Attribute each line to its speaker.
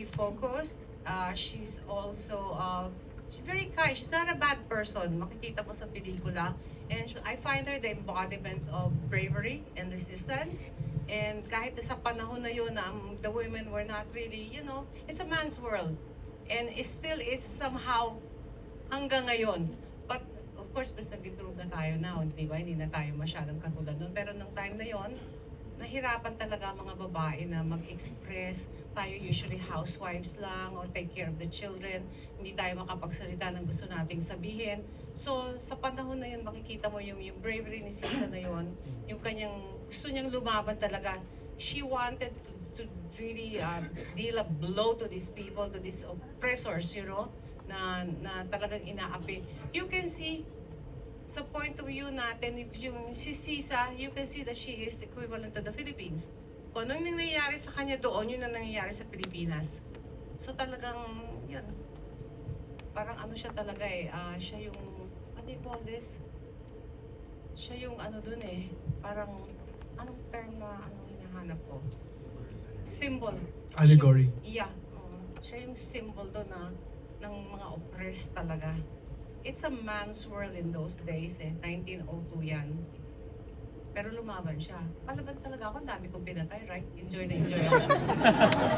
Speaker 1: very focused. She's also she's very kind. She's not a bad person. Makikita mo sa pelikula. And so I find her the embodiment of bravery and resistance. And kahit sa panahon na yun, the women were not really, it's a man's world. And it's somehow hanggang ngayon. But of course, mas nag-improve na tayo now, di ba? Hindi na tayo masyadong katulad nun. Pero nung time na yon, nahirapan talaga ang mga babae na mag-express. Tayo usually housewives lang or take care of the children. Hindi tayo makapagsalita ng gusto nating sabihin. So, sa panahon na yun, makikita mo yung bravery ni Sisa na yun, yung kanyang, gusto niyang lumaban talaga. She wanted to really deal a blow to these people, to these oppressors, na talagang inaapi. You can see, sa point of view natin, yung si Sisa, you can see that she is equivalent to the Philippines. Kung anong nangyayari sa kanya doon, yun ang nangyayari sa Pilipinas. So talagang, yun, parang ano siya talaga siya yung, what do you call this? Siya yung ano dun parang, anong term na, anong hinahanap ko? Symbol.
Speaker 2: Allegory.
Speaker 1: Siya yung symbol doon ng mga oppressed talaga. It's a man's world in those days 1902 yan. Pero lumaban siya. Palaban talaga ako, ang dami kong pinatay, right? Enjoy na enjoy ako.